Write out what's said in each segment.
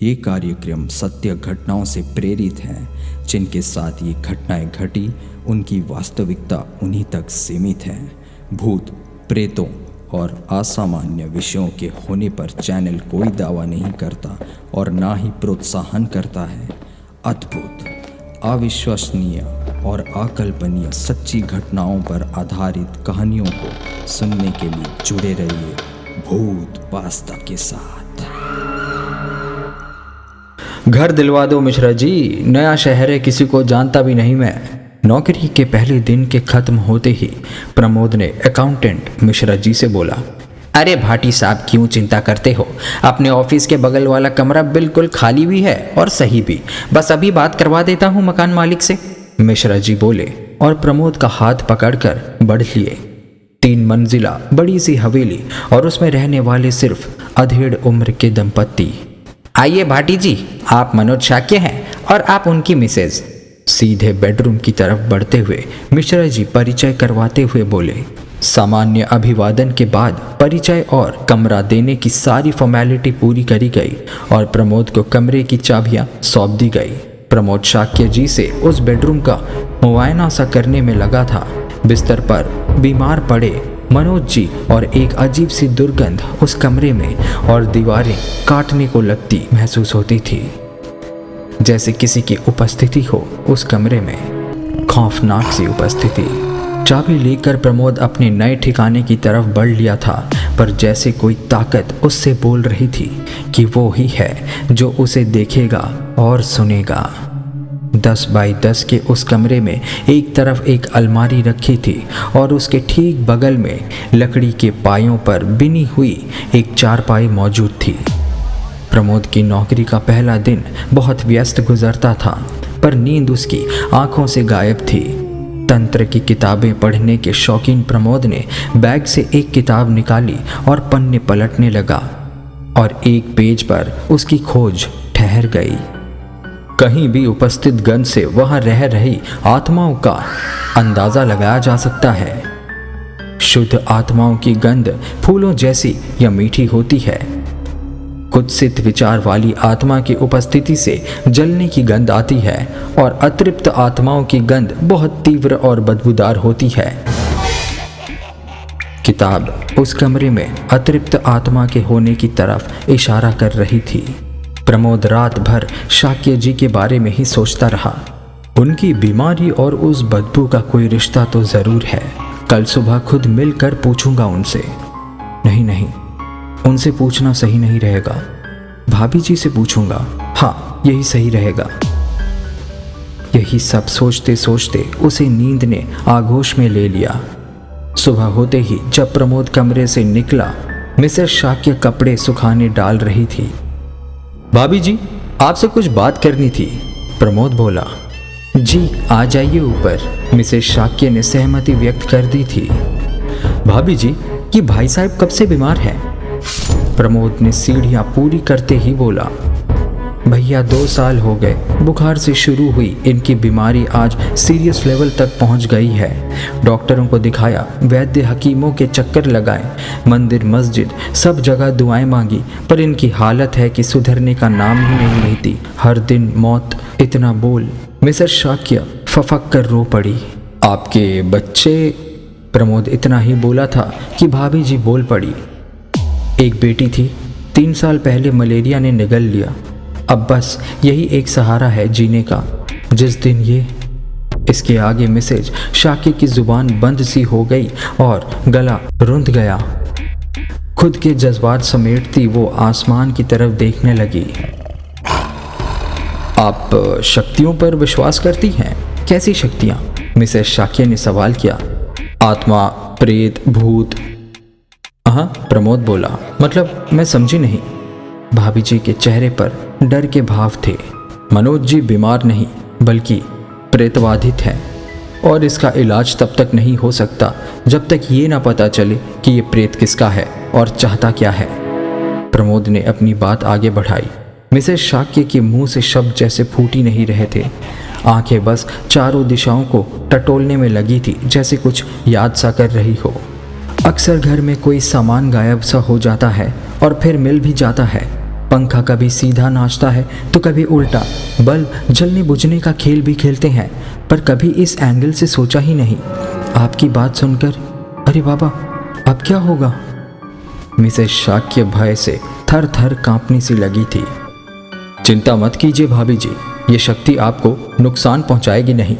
ये कार्यक्रम सत्य घटनाओं से प्रेरित हैं। जिनके साथ ये घटनाएं घटी उनकी वास्तविकता उन्हीं तक सीमित है। भूत, प्रेतों और असामान्य विषयों के होने पर चैनल कोई दावा नहीं करता और ना ही प्रोत्साहन करता है। अद्भुत, अविश्वसनीय और अकल्पनीय सच्ची घटनाओं पर आधारित कहानियों को सुनने के लिए जुड़े रहिए भूत पास्ता के साथ। घर दिलवा दो मिश्रा जी, नया शहर है, किसी को जानता भी नहीं मैं। नौकरी के पहले दिन के खत्म होते ही प्रमोद ने अकाउंटेंट मिश्रा जी से बोला, अरे भाटी साहब क्यों चिंता करते हो, अपने ऑफिस के बगल वाला कमरा बिल्कुल खाली भी है और सही भी, बस अभी बात करवा देता हूँ मकान मालिक से। मिश्रा जी बोले और प्रमोद का हाथ पकड़कर बढ़ लिए। 3 मंजिला बड़ी सी हवेली और उसमें रहने वाले सिर्फ अधेड़ उम्र के दंपत्ति। आइए भाटी जी, आप मनोज शाक्य हैं और आप उनकी मिसेज। सीधे बेडरूम की तरफ बढ़ते हुए मिश्रा जी परिचय करवाते हुए बोले। सामान्य अभिवादन के बाद परिचय और कमरा देने की सारी फॉर्मेलिटी पूरी करी गई और प्रमोद को कमरे की चाबियां सौंप दी गई। प्रमोद शाक्य जी से उस बेडरूम का मुआयना सा करने में लगा था। बिस्तर पर बीमार पड़े मनोज जी और एक अजीब सी दुर्गंध उस कमरे में और दीवारें काटने को लगती महसूस होती थी, जैसे किसी की उपस्थिति हो उस कमरे में, खौफनाक सी उपस्थिति। चाबी लेकर प्रमोद अपने नए ठिकाने की तरफ बढ़ लिया था, पर जैसे कोई ताकत उससे बोल रही थी कि वो ही है जो उसे देखेगा और सुनेगा। 10 बाई 10 के उस कमरे में एक तरफ एक अलमारी रखी थी और उसके ठीक बगल में लकड़ी के पायों पर बिनी हुई एक चारपाई मौजूद थी। प्रमोद की नौकरी का पहला दिन बहुत व्यस्त गुजरता था, पर नींद उसकी आंखों से गायब थी। तंत्र की किताबें पढ़ने के शौकीन प्रमोद ने बैग से एक किताब निकाली और पन्ने पलटने लगा और एक पेज पर उसकी खोज ठहर गई। कहीं भी उपस्थित गंध से वहां रह रही आत्माओं का अंदाजा लगाया जा सकता है। शुद्ध आत्माओं की गंध फूलों जैसी या मीठी होती है। कुत्सित विचार वाली आत्मा की उपस्थिति से जलने की गंध आती है और अतृप्त आत्माओं की गंध बहुत तीव्र और बदबूदार होती है। किताब उस कमरे में अतृप्त आत्मा के होने की तरफ इशारा कर रही थी। प्रमोद रात भर शाक्य जी के बारे में ही सोचता रहा। उनकी बीमारी और उस बदबू का कोई रिश्ता तो जरूर है। कल सुबह खुद मिलकर पूछूंगा उनसे। नहीं, उनसे पूछना सही नहीं रहेगा। भाभी जी से पूछूंगा, हाँ यही सही रहेगा। यही सब सोचते सोचते उसे नींद ने आगोश में ले लिया। सुबह होते ही जब प्रमोद कमरे से निकला, मिसेस शाक्य कपड़े सुखाने डाल रही थी। भाभी जी, आपसे कुछ बात करनी थी, प्रमोद बोला। जी आ जाइए ऊपर, मिसेस शाक्य ने सहमति व्यक्त कर दी थी। भाभी जी, ये भाई साहब कब से बीमार हैं? प्रमोद ने सीढ़ियां पूरी करते ही बोला। भैया 2 साल हो गए, बुखार से शुरू हुई इनकी बीमारी आज सीरियस लेवल तक पहुंच गई है। डॉक्टरों को दिखाया, वैद्य हकीमों के चक्कर लगाए, मंदिर मस्जिद सब जगह दुआएं मांगी, पर इनकी हालत है कि सुधरने का नाम ही नहीं लेती। हर दिन मौत। इतना बोल मिसेस शाक्य फफक कर रो पड़ी। आपके बच्चे? प्रमोद इतना ही बोला था कि भाभी जी बोल पड़ी। एक बेटी थी, 3 साल पहले मलेरिया ने निगल लिया। अब बस यही एक सहारा है जीने का। जिस दिन ये, इसके आगे मिसेज शाक्य की जुबान बंद सी हो गई और गला रुंध गया। खुद के जज्बात समेटती वो आसमान की तरफ देखने लगी। आप शक्तियों पर विश्वास करती हैं? कैसी शक्तियां? मिसेज शाक्य ने सवाल किया। आत्मा, प्रेत, भूत? हाँ, प्रमोद बोला। मतलब मैं समझी नहीं। भाभी जी के चेहरे पर डर के भाव थे। मनोज जी बीमार नहीं बल्कि प्रेतबाधित हैं और इसका इलाज तब तक नहीं हो सकता जब तक ये ना पता चले कि ये प्रेत किसका है और चाहता क्या है। प्रमोद ने अपनी बात आगे बढ़ाई। मिसेस शाक्य के मुंह से शब्द जैसे फूट ही नहीं रहे थे। आंखें बस चारों दिशाओं को टटोलने में लगी थी, जैसे कुछ याद सा कर रही हो। अक्सर घर में कोई सामान गायब सा हो जाता है और फिर मिल भी जाता है, पंखा कभी सीधा नाचता है तो कभी उल्टा। बल्ब जलने बुझने का खेल भी खेलते हैं, पर कभी इस एंगल से सोचा ही नहीं। आपकी बात सुनकर अरे बाबा अब क्या होगा? मिसेस शाक्य भय से थर थर कांपने सी लगी थी। चिंता मत कीजिए भाभी जी, ये शक्ति आपको नुकसान पहुंचाएगी नहीं,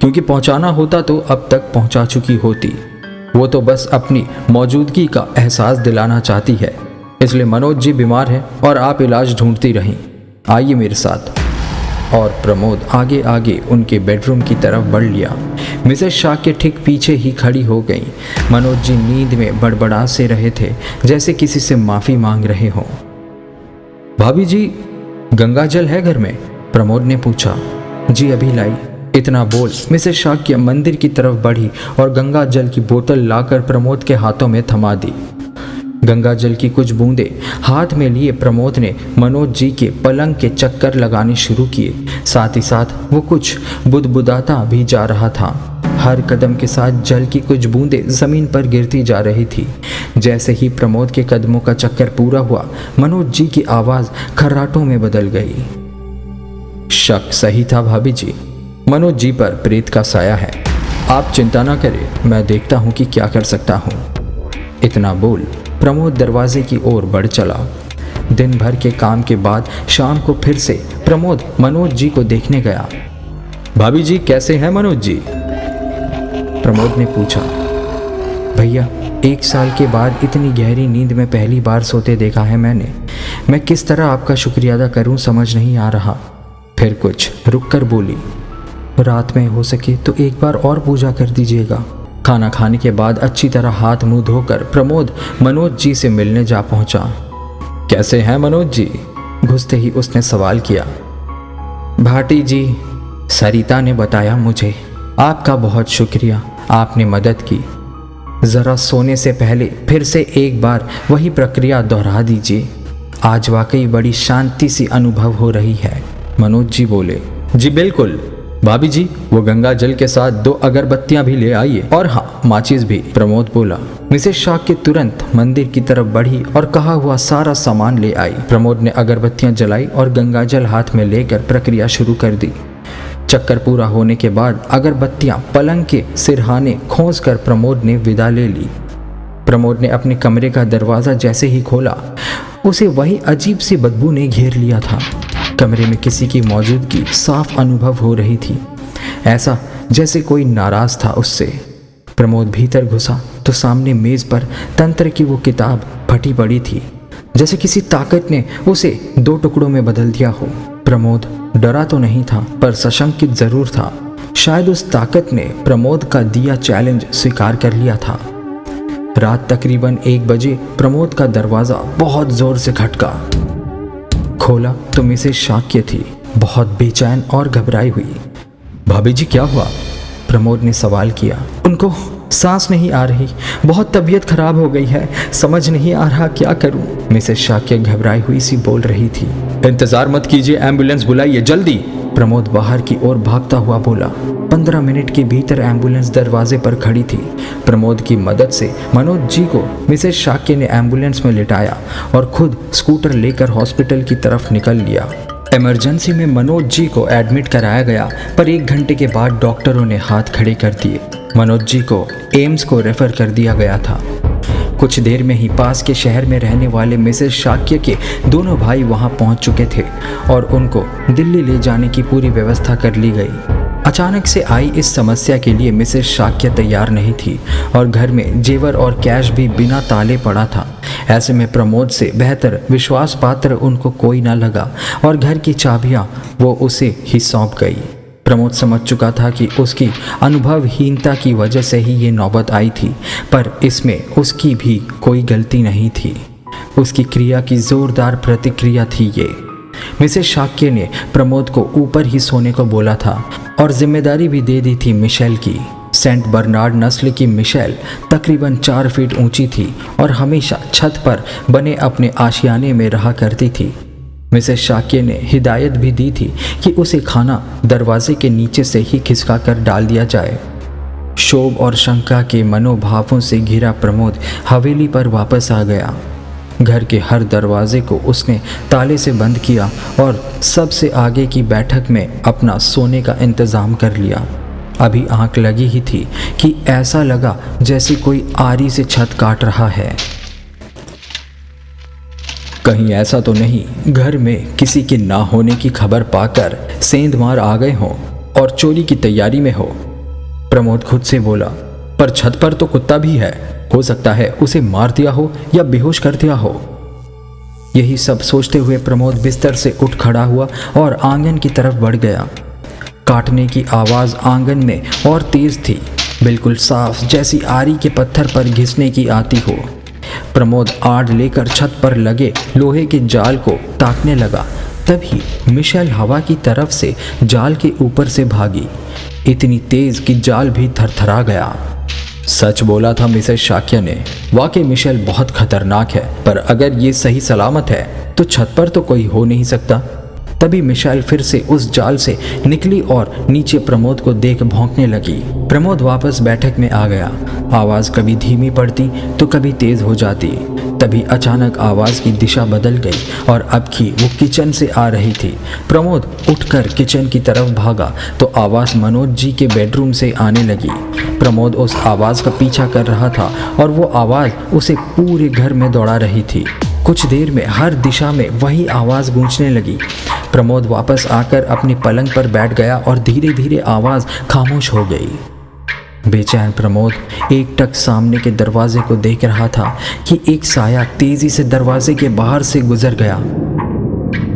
क्योंकि पहुंचाना होता तो अब तक पहुंचा चुकी होती। वो तो बस अपनी मौजूदगी का एहसास दिलाना चाहती है। इसलिए मनोज जी बीमार है और आप इलाज ढूंढती रहें। आइए मेरे साथ। और प्रमोद आगे आगे उनके बेडरूम की तरफ बढ़ लिया। मिसेस शाक्य ठीक पीछे ही खड़ी हो गई। मनोज जी नींद में बड़बड़ा से रहे थे, जैसे किसी से माफ़ी मांग रहे हों। भाभी जी, गंगा जल है घर में? प्रमोद ने पूछा। जी अभी लाई। इतना बोल मिसेस शाक्य मंदिर की तरफ बढ़ी और गंगा जल की बोतल लाकर प्रमोद के हाथों में थमा दी। गंगा जल की कुछ बूंदें हाथ में लिए प्रमोद ने मनोज जी के पलंग के चक्कर लगाने शुरू किए। साथ ही साथ वो कुछ बुदबुदाता भी जा रहा था। हर कदम के साथ जल की कुछ बूंदें जमीन पर गिरती जा रही थी। जैसे ही प्रमोद के कदमों का चक्कर पूरा हुआ, मनोज जी की आवाज़ खर्राटों में बदल गई। शक सही था भाभी जी, मनोज जी पर प्रेत का साया है। आप चिंता ना करें, मैं देखता हूँ कि क्या कर सकता हूँ। इतना बोल प्रमोद दरवाजे की ओर बढ़ चला। दिन भर के काम के बाद शाम को फिर से प्रमोद मनोज जी को देखने गया। भाभी जी कैसे हैं मनोज जी? प्रमोद ने पूछा। भैया, 1 साल के बाद इतनी गहरी नींद में पहली बार सोते देखा है मैंने। मैं किस तरह आपका शुक्रिया अदा करूं समझ नहीं आ रहा। फिर कुछ रुक कर बोली, रात में हो सके तो एक बार और पूजा कर दीजिएगा। खाना खाने के बाद अच्छी तरह हाथ मुंह धोकर प्रमोद मनोज जी से मिलने जा पहुंचा। कैसे हैं मनोज जी? घुसते ही उसने सवाल किया। भाटी जी, सरिता ने बताया मुझे। आपका बहुत शुक्रिया, आपने मदद की। ज़रा सोने से पहले फिर से एक बार वही प्रक्रिया दोहरा दीजिए। आज वाकई बड़ी शांति सी अनुभव हो रही है। मनोज जी बोले। जी बिल्कुल भाभी जी, वो गंगा जल के साथ 2 अगरबत्तियां भी ले आइए, और हाँ माचिस भी, प्रमोद बोला। मिसेस शाक्य तुरंत मंदिर की तरफ बढ़ी और कहा हुआ सारा सामान ले आई। प्रमोद ने अगरबत्तियां जलाई और गंगा जल हाथ में लेकर प्रक्रिया शुरू कर दी। चक्कर पूरा होने के बाद अगरबत्तियां पलंग के सिरहाने खोस कर प्रमोद ने विदा ले ली। प्रमोद ने अपने कमरे का दरवाज़ा जैसे ही खोला, उसे वही अजीब सी बदबू ने घेर लिया था। कमरे में किसी की मौजूदगी साफ अनुभव हो रही थी, ऐसा जैसे कोई नाराज था उससे। प्रमोद भीतर घुसा तो सामने मेज पर तंत्र की वो किताब फटी पड़ी थी, जैसे किसी ताकत ने उसे 2 टुकड़ों में बदल दिया हो। प्रमोद डरा तो नहीं था, पर सशंकित जरूर था। शायद उस ताकत ने प्रमोद का दिया चैलेंज स्वीकार कर लिया था। रात तकरीबन 1 बजे प्रमोद का दरवाज़ा बहुत ज़ोर से खटका। खोला तो मिसेस शाक्य थी, बहुत बेचैन और घबराई हुई। भाभी जी क्या हुआ? प्रमोद ने सवाल किया। उनको सांस नहीं आ रही, बहुत तबीयत खराब हो गई है, समझ नहीं आ रहा क्या करूं। मिसेस शाक्य घबराई हुई सी बोल रही थी। इंतजार मत कीजिए, एम्बुलेंस बुलाइए जल्दी। प्रमोद बाहर की ओर भागता हुआ बोला। 15 मिनट के भीतर एम्बुलेंस दरवाजे पर खड़ी थी। प्रमोद की मदद से मनोज जी को मिसेस शाक्य ने एम्बुलेंस में लिटाया और खुद स्कूटर लेकर हॉस्पिटल की तरफ निकल लिया। इमरजेंसी में मनोज जी को एडमिट कराया गया, पर 1 घंटे के बाद डॉक्टरों ने हाथ खड़े कर दिए। मनोज जी को एम्स को रेफर कर दिया गया था। कुछ देर में ही पास के शहर में रहने वाले मिसेस शाक्य के दोनों भाई वहां पहुंच चुके थे और उनको दिल्ली ले जाने की पूरी व्यवस्था कर ली गई। अचानक से आई इस समस्या के लिए मिसेस शाक्य तैयार नहीं थी और घर में जेवर और कैश भी बिना ताले पड़ा था। ऐसे में प्रमोद से बेहतर विश्वास पात्र उनको कोई ना लगा और घर की चाबियां वो उसे ही सौंप गई। प्रमोद समझ चुका था कि उसकी अनुभवहीनता की वजह से ही ये नौबत आई थी, पर इसमें उसकी भी कोई गलती नहीं थी। उसकी क्रिया की जोरदार प्रतिक्रिया थी ये। मिसेस शाक्य ने प्रमोद को ऊपर ही सोने को बोला था और जिम्मेदारी भी दे दी थी मिशेल की। सेंट बर्नार्ड नस्ल की मिशेल तकरीबन 4 फीट ऊंची थी और हमेशा छत पर बने अपने आशियाने में रहा करती थी। मिसेस शाक्य ने हिदायत भी दी थी कि उसे खाना दरवाजे के नीचे से ही खिसका कर डाल दिया जाए। शोभ और शंका के मनोभावों से घिरा प्रमोद हवेली पर वापस आ गया। घर के हर दरवाजे को उसने ताले से बंद किया और सबसे आगे की बैठक में अपना सोने का इंतज़ाम कर लिया। अभी आंख लगी ही थी कि ऐसा लगा जैसे कोई आरी से छत काट रहा है। कहीं ऐसा तो नहीं घर में किसी के ना होने की खबर पाकर सेंधमार आ गए हों और चोरी की तैयारी में हो। प्रमोद खुद से बोला, पर छत पर तो कुत्ता भी है, हो सकता है उसे मार दिया हो या बेहोश कर दिया हो। यही सब सोचते हुए प्रमोद बिस्तर से उठ खड़ा हुआ और आंगन की तरफ बढ़ गया। काटने की आवाज़ आंगन में और तेज थी, बिल्कुल साफ, जैसी आरी के पत्थर पर घिसने की आती हो। प्रमोद आड़ लेकर छत पर लगे लोहे के जाल को ताकने लगा। तभी मिशेल हवा की तरफ से जाल के ऊपर से भागी, इतनी तेज कि जाल भी थरथरा गया। सच बोला था मिसेस शाक्य ने, वाकई मिशेल बहुत खतरनाक है, पर अगर ये सही सलामत है तो छत पर तो कोई हो नहीं सकता। तभी मिशेल फिर से उस जाल से निकली और नीचे प्रमोद को देख भौंकने लगी। प्रमोद वापस बैठक में आ गया। आवाज़ कभी धीमी पड़ती तो कभी तेज हो जाती। तभी अचानक आवाज़ की दिशा बदल गई और अब की वो किचन से आ रही थी। प्रमोद उठकर किचन की तरफ भागा तो आवाज़ मनोज जी के बेडरूम से आने लगी। प्रमोद उस आवाज़ का पीछा कर रहा था और वो आवाज़ उसे पूरे घर में दौड़ा रही थी। कुछ देर में हर दिशा में वही आवाज़ गूंजने लगी। प्रमोद वापस आकर अपनी पलंग पर बैठ गया और धीरे धीरे आवाज़ खामोश हो गई। बेचैन प्रमोद एकटक सामने के दरवाजे को देख रहा था कि एक साया तेजी से दरवाजे के बाहर से गुजर गया।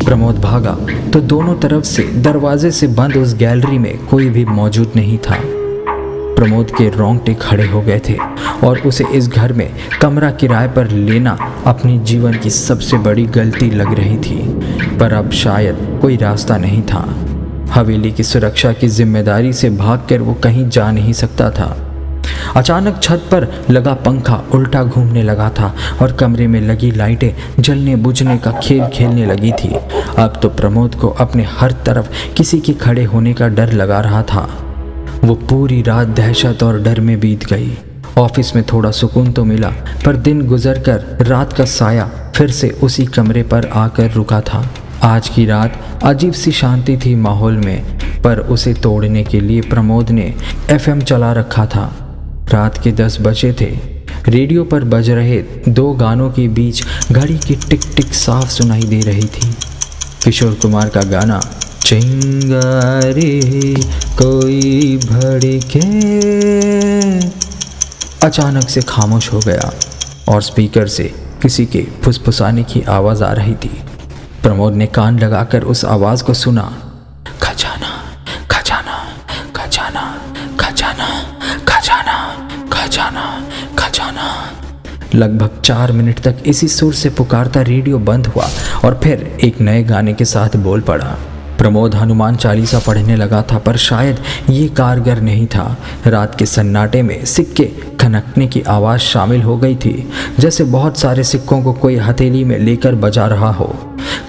प्रमोद भागा तो दोनों तरफ से दरवाजे से बंद उस गैलरी में कोई भी मौजूद नहीं था। प्रमोद के रोंगटे खड़े हो गए थे और उसे इस घर में कमरा किराए पर लेना अपनी जीवन की सबसे बड़ी गलती लग रही थी। पर अब शायद कोई रास्ता नहीं था। हवेली की सुरक्षा की जिम्मेदारी से भागकर वो कहीं जा नहीं सकता था। अचानक छत पर लगा पंखा उल्टा घूमने लगा था और कमरे में लगी लाइटें जलने बुझने का खेल खेलने लगी थी। अब तो प्रमोद को अपने हर तरफ किसी के खड़े होने का डर लगा रहा था। वो पूरी रात दहशत और डर में बीत गई। ऑफिस में थोड़ा सुकून तो मिला, पर दिन गुजरकर रात का साया फिर से उसी कमरे पर आकर रुका था। आज की रात अजीब सी शांति थी माहौल में, पर उसे तोड़ने के लिए प्रमोद ने एफएम चला रखा था। रात के 10 बजे थे। रेडियो पर बज रहे 2 गानों के बीच घड़ी की टिक टिक साफ सुनाई दे रही थी। किशोर कुमार का गाना चिंगारी कोई भड़के अचानक से खामोश हो गया और स्पीकर से किसी के फुसफुसाने की आवाज़ आ रही थी। प्रमोद ने कान लगाकर उस आवाज़ को सुना। खजाना खजाना खजाना खजाना खजाना खजाना खजाना। लगभग 4 मिनट तक इसी सुर से पुकारता रेडियो बंद हुआ और फिर एक नए गाने के साथ बोल पड़ा। प्रमोद हनुमान चालीसा पढ़ने लगा था, पर शायद ये कारगर नहीं था। रात के सन्नाटे में सिक्के खनकने की आवाज़ शामिल हो गई थी, जैसे बहुत सारे सिक्कों को कोई हथेली में लेकर बजा रहा हो।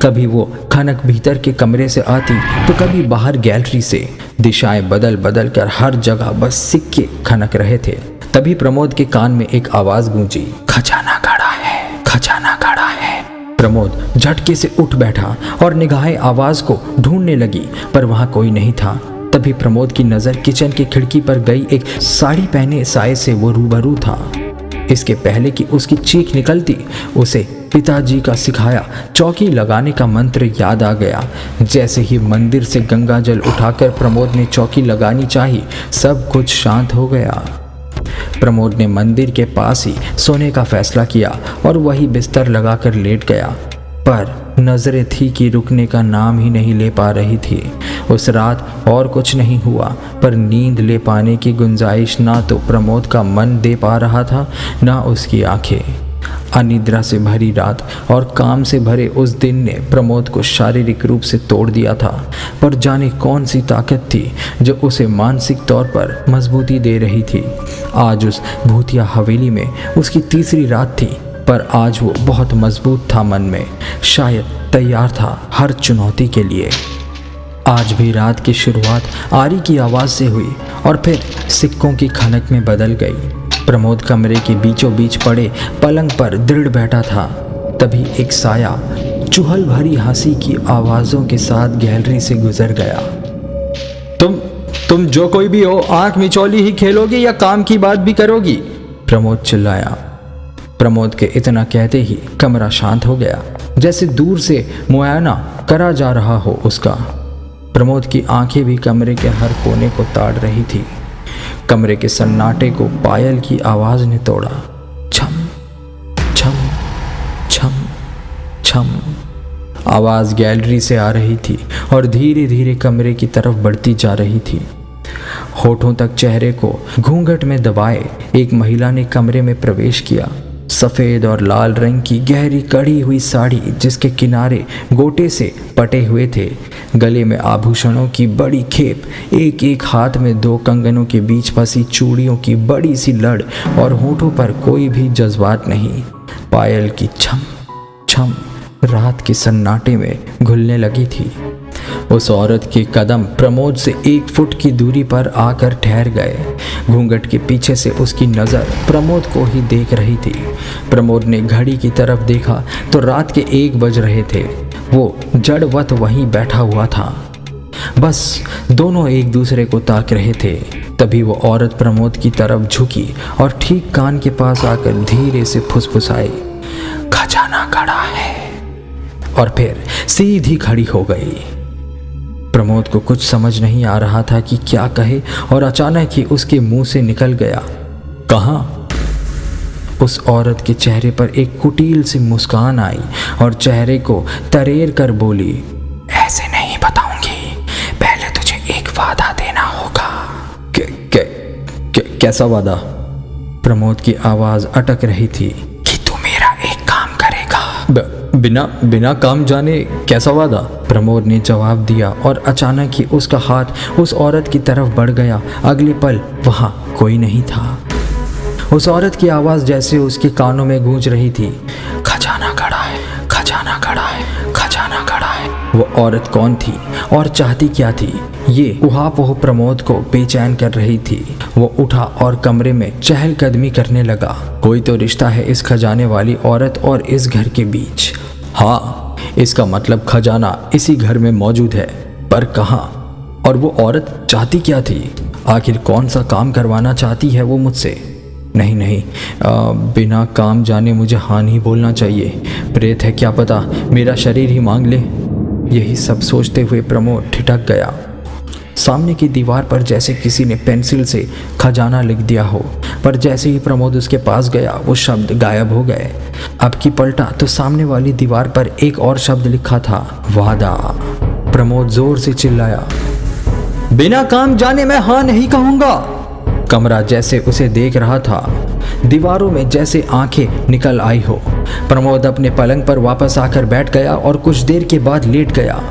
कभी वो खनक भीतर के कमरे से आती तो कभी बाहर गैलरी से। दिशाएं बदल बदल कर हर जगह बस सिक्के खनक रहे थे। तभी प्रमोद के कान में एक आवाज़ गूंजी, खजाना खड़ा है, खजाना खड़ा है। प्रमोद झटके से उठ बैठा और निगाहें आवाज़ को ढूंढने लगी, पर वहाँ कोई नहीं था। तभी प्रमोद की नज़र किचन की खिड़की पर गई। एक साड़ी पहने साये से वो रूबरू था। इसके पहले कि उसकी चीख निकलती, उसे पिताजी का सिखाया चौकी लगाने का मंत्र याद आ गया। जैसे ही मंदिर से गंगा जल उठाकर प्रमोद ने चौकी लगानी चाही, सब कुछ शांत हो गया। प्रमोद ने मंदिर के पास ही सोने का फैसला किया और वही बिस्तर लगाकर लेट गया, पर नजरें थी कि रुकने का नाम ही नहीं ले पा रही थी। उस रात और कुछ नहीं हुआ, पर नींद ले पाने की गुंजाइश ना तो प्रमोद का मन दे पा रहा था, ना उसकी आंखें। अनिद्रा से भरी रात और काम से भरे उस दिन ने प्रमोद को शारीरिक रूप से तोड़ दिया था, पर जाने कौन सी ताकत थी जो उसे मानसिक तौर पर मजबूती दे रही थी। आज उस भूतिया हवेली में उसकी तीसरी रात थी, पर आज वो बहुत मजबूत था मन में, शायद तैयार था हर चुनौती के लिए। आज भी रात की शुरुआत आरी की आवाज़ से हुई और फिर सिक्कों की खनक में बदल गई। प्रमोद कमरे के बीचों बीच पड़े पलंग पर दृढ़ बैठा था। तभी एक साया चुहल भरी हंसी की आवाज़ों के साथ गैलरी से गुजर गया। तुम जो कोई भी हो, आंख मिचौली ही खेलोगी या काम की बात भी करोगी? प्रमोद चिल्लाया। प्रमोद के इतना कहते ही कमरा शांत हो गया, जैसे दूर से मुआयना करा जा रहा हो उसका। प्रमोद की आंखें भी कमरे के हर कोने को ताड़ रही थी। कमरे के सन्नाटे को पायल की आवाज़ ने तोड़ा। छम छम छम छम आवाज़ गैलरी से आ रही थी और धीरे धीरे कमरे की तरफ बढ़ती जा रही थी। होठों तक चेहरे को घूंघट में दबाए एक महिला ने कमरे में प्रवेश किया। सफ़ेद और लाल रंग की गहरी कड़ी हुई साड़ी, जिसके किनारे गोटे से पटे हुए थे, गले में आभूषणों की बड़ी खेप, एक एक हाथ में 2 कंगनों के बीच फंसी चूड़ियों की बड़ी सी लड़ और होठों पर कोई भी जज्बात नहीं। पायल की छम छम रात के सन्नाटे में घुलने लगी थी। उस औरत के कदम प्रमोद से 1 फुट की दूरी पर आकर ठहर गए। घूंघट के पीछे से उसकी नज़र प्रमोद को ही देख रही थी। प्रमोद ने घड़ी की तरफ देखा तो रात के 1 बज रहे थे। वो जड़वत वहीं बैठा हुआ था, बस दोनों एक दूसरे को ताक रहे थे। तभी वो औरत प्रमोद की तरफ झुकी और ठीक कान के पास आकर धीरे से फुसफुसाई, खजाना खड़ा है, और फिर सीधी खड़ी हो गई। प्रमोद को कुछ समझ नहीं आ रहा था कि क्या कहे, और अचानक ही उसके मुंह से निकल गया, कहाँ? उस औरत के चेहरे पर एक कुटिल सी मुस्कान आई और चेहरे को तरेर कर बोली, ऐसे नहीं बताऊंगी, पहले तुझे एक वादा देना होगा। कैसा वादा? प्रमोद की आवाज अटक रही थी। कि तू मेरा एक काम करेगा। बिना काम जाने कैसा वादा? प्रमोद ने जवाब दिया और अचानक ही उसका हाथ उस औरत की तरफ बढ़ गया। अगले पल वहां कोई नहीं था। उस औरत की आवाज़ जैसे उसके कानों में गूंज रही थी, खजाना खड़ा है, खजाना खड़ा है, खजाना खड़ा है। वो औरत कौन थी और चाहती क्या थी, ये उहापोह प्रमोद को बेचैन कर रही थी। वो उठा और कमरे में चहलकदमी करने लगा। कोई तो रिश्ता है इस खजाने वाली औरत और इस घर के बीच। हाँ, इसका मतलब खजाना इसी घर में मौजूद है, पर कहाँ? और वो औरत चाहती क्या थी? आखिर कौन सा काम करवाना चाहती है वो मुझसे? नहीं, बिना काम जाने मुझे हाँ नहीं बोलना चाहिए। प्रेत है, क्या पता मेरा शरीर ही मांग ले। यही सब सोचते हुए प्रमोद ठिठक गया। सामने की दीवार पर जैसे किसी ने पेंसिल से खजाना लिख दिया हो, पर जैसे ही प्रमोद उसके पास गया वो शब्द गायब हो गए। अब की पलटा तो सामने वाली दीवार पर एक और शब्द लिखा था, वादा। प्रमोद जोर से चिल्लाया, बिना काम जाने मैं हाँ नहीं कहूँगा। कमरा जैसे उसे देख रहा था, दीवारों में जैसे आंखें निकल आई हो। प्रमोद अपने पलंग पर वापस आकर बैठ गया और कुछ देर के बाद लेट गया।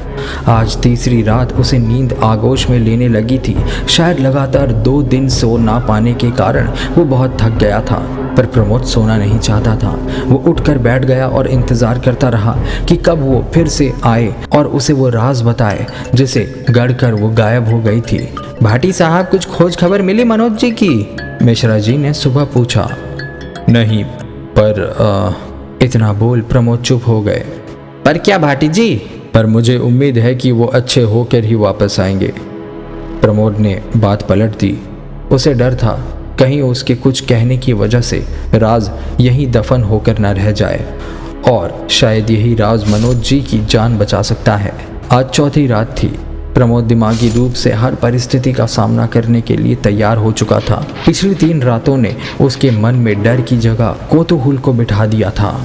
आज तीसरी रात उसे नींद आगोश में लेने लगी थी। शायद लगातार 2 दिन सो ना पाने के कारण वो बहुत थक गया था, पर प्रमोद सोना नहीं चाहता था। वो उठकर बैठ गया और इंतजार करता रहा कि कब वो फिर से आए और उसे वो राज बताए जिसे गढ़कर वो गायब हो गई थी। भाटी साहब, कुछ खोज खबर मिली मनोज जी की? मिश्रा जी ने सुबह पूछा। नहीं, पर इतना बोल प्रमोद चुप हो गए। पर क्या भाटी जी? पर मुझे उम्मीद है कि वो अच्छे होकर ही वापस आएंगे। प्रमोद ने बात पलट दी। उसे डर था कहीं उसके कुछ कहने की वजह से राज यहीं दफन होकर न रह जाए, और शायद यही राज मनोज जी की जान बचा सकता है। आज चौथी रात थी। प्रमोद दिमागी रूप से हर परिस्थिति का सामना करने के लिए तैयार हो चुका था। पिछली 3 रातों ने उसके मन में डर की जगह कौतूहल को बिठा दिया था।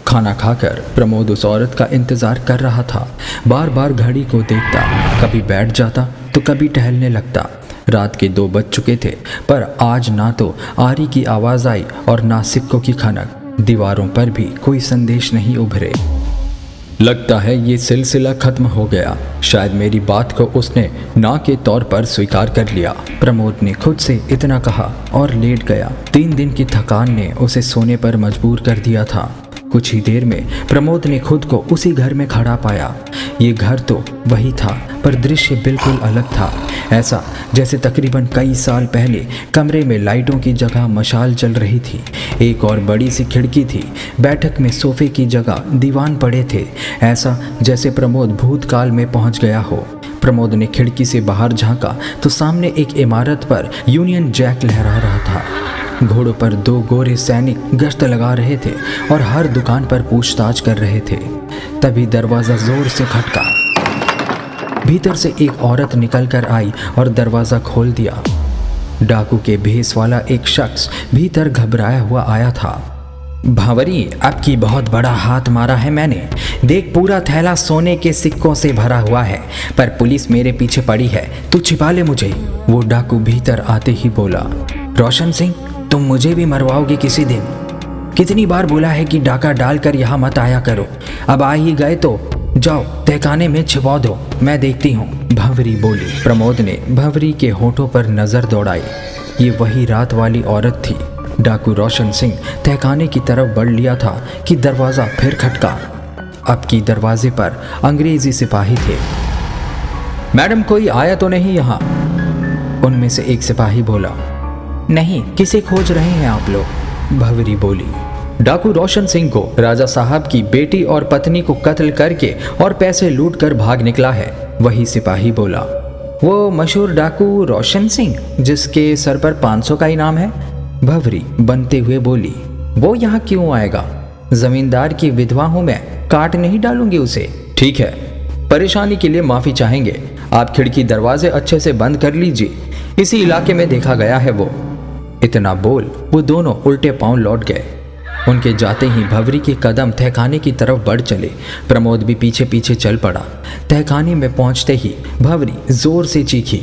खाना खाकर प्रमोद उस औरत का इंतजार कर रहा था। बार बार घड़ी को देखता, कभी बैठ जाता तो कभी टहलने लगता। रात के 2 बज चुके थे, पर आज ना तो आरी की आवाज़ आई और ना सिक्कों की खनक। दीवारों पर भी कोई संदेश नहीं उभरे। लगता है ये सिलसिला खत्म हो गया। शायद मेरी बात को उसने ना के तौर पर स्वीकार कर लिया। प्रमोद ने खुद से इतना कहा और लेट गया। 3 दिन की थकान ने उसे सोने पर मजबूर कर दिया था। कुछ ही देर में प्रमोद ने खुद को उसी घर में खड़ा पाया। ये घर तो वही था, पर दृश्य बिल्कुल अलग था। ऐसा जैसे तकरीबन कई साल पहले कमरे में लाइटों की जगह मशाल जल रही थी। एक और बड़ी सी खिड़की थी। बैठक में सोफे की जगह दीवान पड़े थे। ऐसा जैसे प्रमोद भूतकाल में पहुंच गया हो। प्रमोद ने खिड़की से बाहर झांका तो सामने एक इमारत पर यूनियन जैक लहरा रहा था। घोड़ों पर 2 गोरे सैनिक गश्त लगा रहे थे और हर दुकान पर पूछताछ कर रहे थे। तभी दरवाज़ा जोर से खटका। भीतर से एक औरत निकल कर आई और दरवाज़ा खोल दिया। डाकू के भेस वाला एक शख्स भीतर घबराया हुआ आया था। भावरी, आपकी बहुत बड़ा हाथ मारा है मैंने। देख, पूरा थैला सोने के सिक्कों से भरा हुआ है, पर पुलिस मेरे पीछे पड़ी है। तू छिपा ले मुझे। वो डाकू भीतर आते ही बोला, रोशन सिंह, तुम मुझे भी मरवाओगे किसी दिन। कितनी बार बोला है कि डाका डालकर यहाँ मत आया करो। अब आ ही गए तो जाओ तहखाने में छिपा दो, मैं देखती हूँ। भंवरी बोली। प्रमोद ने भंवरी के होठों पर नजर दौड़ाई। ये वही रात वाली औरत थी। डाकू रोशन सिंह तहखाने की तरफ बढ़ लिया था कि दरवाज़ा फिर खटका। अब की दरवाजे पर अंग्रेजी सिपाही थे। मैडम, कोई आया तो नहीं यहाँ? उनमें से एक सिपाही बोला। नहीं, किसे खोज रहे हैं आप लोग? भंवरी बोली। डाकू रोशन सिंह को राजा साहब की बेटी और पत्नी को कत्ल करके और पैसे लूट कर भाग निकला है। वही सिपाही बोला। वो मशहूर डाकू रोशन सिंह जिसके सर पर 500 का इनाम है? भंवरी बनते हुए बोली। वो यहाँ क्यों आएगा? जमींदार की विधवा हूं मैं, काट नहीं डालूंगी उसे। ठीक है, परेशानी के लिए माफी चाहेंगे। आप खिड़की दरवाजे अच्छे से बंद कर लीजिए। इसी इलाके में देखा गया है वो। इतना बोल वो दोनों उल्टे पांव लौट गए। उनके जाते ही भंवरी के कदम तहखाने की तरफ बढ़ चले। प्रमोद भी पीछे पीछे चल पड़ा। तहखाने में पहुंचते ही भंवरी जोर से चीखी,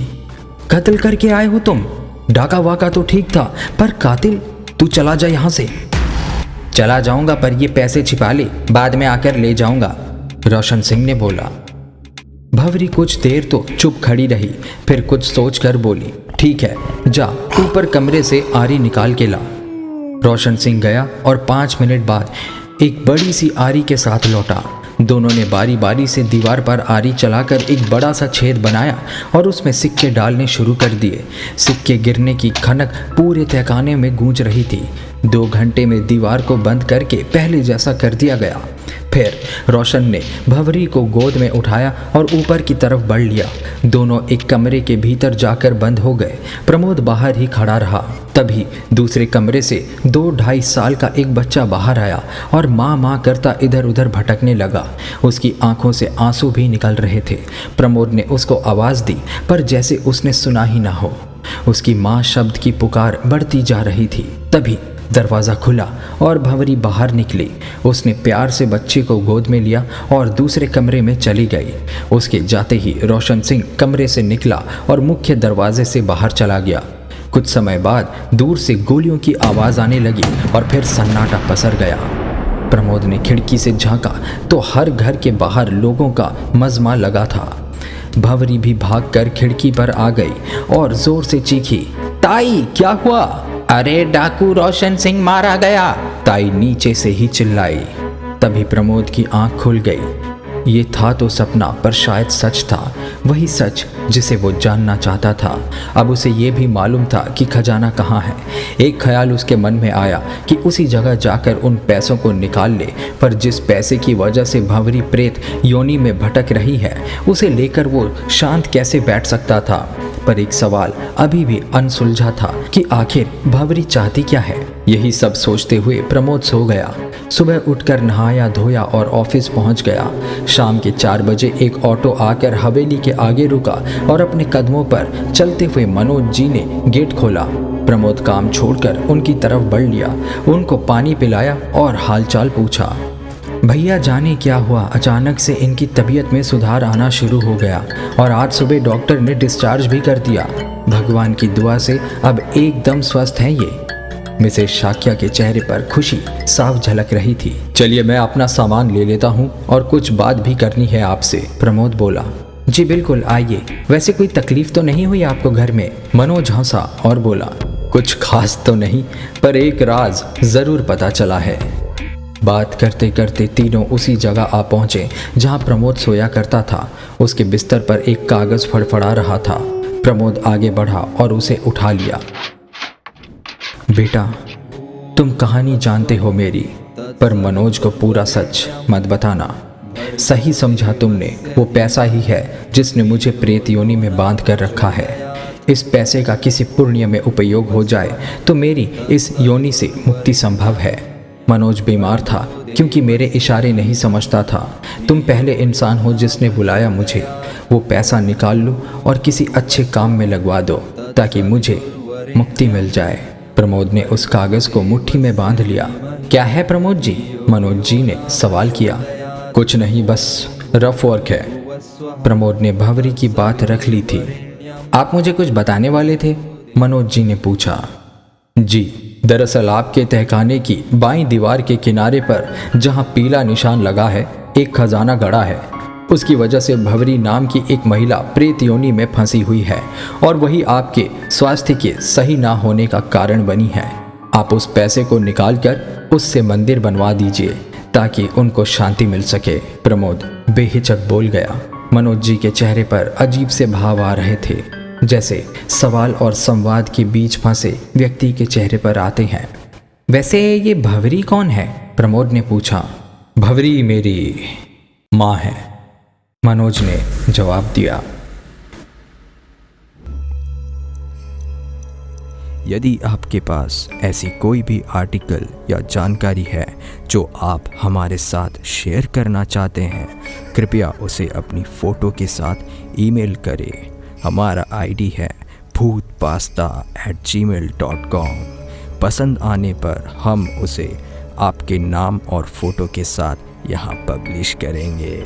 कत्ल करके आए हो तुम? डाका वाका तो ठीक था, पर कातिल? तू चला जा यहाँ से। चला जाऊंगा, पर ये पैसे छिपा ले, बाद में आकर ले जाऊंगा, रोशन सिंह ने बोला। भंवरी कुछ देर तो चुप खड़ी रही, फिर कुछ सोचकर बोली, ठीक है, जा ऊपर कमरे से आरी निकाल के ला। रोशन सिंह गया और 5 मिनट बाद एक बड़ी सी आरी के साथ लौटा। दोनों ने बारी बारी से दीवार पर आरी चलाकर एक बड़ा सा छेद बनाया और उसमें सिक्के डालने शुरू कर दिए। सिक्के गिरने की खनक पूरे तहखाने में गूंज रही थी। 2 घंटे में दीवार को बंद करके पहले जैसा कर दिया गया। फिर रोशन ने भंवरी को गोद में उठाया और ऊपर की तरफ बढ़ लिया। दोनों एक कमरे के भीतर जाकर बंद हो गए। प्रमोद बाहर ही खड़ा रहा। तभी दूसरे कमरे से 2-2.5 साल का एक बच्चा बाहर आया और माँ माँ करता इधर उधर भटकने लगा। उसकी आंखों से आंसू भी निकल रहे थे। प्रमोद ने उसको आवाज़ दी, पर जैसे उसने सुना ही ना हो। उसकी माँ शब्द की पुकार बढ़ती जा रही थी। तभी दरवाज़ा खुला और भंवरी बाहर निकली। उसने प्यार से बच्चे को गोद में लिया और दूसरे कमरे में चली गई। उसके जाते ही रोशन सिंह कमरे से निकला और मुख्य दरवाजे से बाहर चला गया। कुछ समय बाद दूर से गोलियों की आवाज़ आने लगी और फिर सन्नाटा पसर गया। प्रमोद ने खिड़की से झांका तो हर घर के बाहर लोगों का मजमा लगा था। भंवरी भी भागकर खिड़की पर आ गई और जोर से चीखी, ताई क्या हुआ? अरे डाकू रोशन सिंह मारा गया। ताई नीचे से ही चिल्लाई। तभी प्रमोद की आंख खुल गई। ये था तो सपना, पर शायद सच था, वही सच जिसे वो जानना चाहता था। अब उसे ये भी मालूम था कि खजाना कहाँ है। एक ख्याल उसके मन में आया कि उसी जगह जाकर उन पैसों को निकाल ले, पर जिस पैसे की वजह से भंवरी प्रेत योनि में भटक रही है, उसे लेकर वो शांत कैसे बैठ सकता था। पर एक सवाल अभी भी अनसुलझा था कि आखिर भंवरी चाहती क्या है। यही सब सोचते हुए प्रमोद सो गया। सुबह उठकर नहाया धोया और ऑफिस पहुंच गया। शाम के 4 बजे एक ऑटो आकर हवेली के आगे रुका और अपने कदमों पर चलते हुए मनोज जी ने गेट खोला। प्रमोद काम छोड़कर उनकी तरफ बढ़ लिया, उनको पानी पिलाया और हालचाल पूछा। भैया जाने क्या हुआ, अचानक से इनकी तबीयत में सुधार आना शुरू हो गया और आज सुबह डॉक्टर ने डिस्चार्ज भी कर दिया। भगवान की दुआ से अब एकदम स्वस्थ हैं ये। मिसेस शाक्या के चेहरे पर खुशी साफ झलक रही थी। चलिए मैं अपना सामान ले लेता हूँ और कुछ बात भी करनी है आपसे, प्रमोद बोला। जी बिल्कुल, आइए। वैसे कोई तकलीफ तो नहीं हुई आपको घर में? मनोज हंसा और बोला, कुछ खास तो नहीं, पर एक राज जरूर पता चला है। बात करते करते तीनों उसी जगह आ पहुंचे जहां प्रमोद सोया करता था। उसके बिस्तर पर एक कागज फड़फड़ा रहा था। प्रमोद आगे बढ़ा और उसे उठा लिया। बेटा, तुम कहानी जानते हो मेरी, पर मनोज को पूरा सच मत बताना। सही समझा तुमने, वो पैसा ही है जिसने मुझे प्रेत योनि में बांध कर रखा है। इस पैसे का किसी पुण्य में उपयोग हो जाए तो मेरी इस योनि से मुक्ति संभव है। मनोज बीमार था क्योंकि मेरे इशारे नहीं समझता था। तुम पहले इंसान हो जिसने बुलाया मुझे। वो पैसा निकाल लो और किसी अच्छे काम में लगवा दो ताकि मुझे मुक्ति मिल जाए। प्रमोद ने उस कागज को मुट्ठी में बांध लिया। क्या है प्रमोद जी? मनोज जी ने सवाल किया। कुछ नहीं, बस रफ वर्क है। प्रमोद ने भंवरी की बात रख ली थी। आप मुझे कुछ बताने वाले थे? मनोज जी ने पूछा। जी, दरअसल आपके तहखाने की बाईं दीवार के किनारे पर जहां पीला निशान लगा है, एक खजाना गड़ा है। उसकी वजह से भंवरी नाम की एक महिला प्रेत योनि में फंसी हुई है और वही आपके स्वास्थ्य के सही ना होने का कारण बनी है। आप उस पैसे को निकालकर उससे मंदिर बनवा दीजिए ताकि उनको शांति मिल सके। प्रमोद बेहिचक बोल गया। मनोज जी के चेहरे पर अजीब से भाव आ रहे थे, जैसे सवाल और संवाद के बीच फंसे व्यक्ति के चेहरे पर आते हैं। वैसे ये भंवरी कौन है? प्रमोद ने पूछा। भंवरी मेरी माँ है, मनोज ने जवाब दिया। यदि आपके पास ऐसी कोई भी आर्टिकल या जानकारी है जो आप हमारे साथ शेयर करना चाहते हैं, कृपया उसे अपनी फ़ोटो के साथ ईमेल करें। हमारा आईडी है bhootpasta@gmail.com। पसंद आने पर हम उसे आपके नाम और फ़ोटो के साथ यहाँ पब्लिश करेंगे।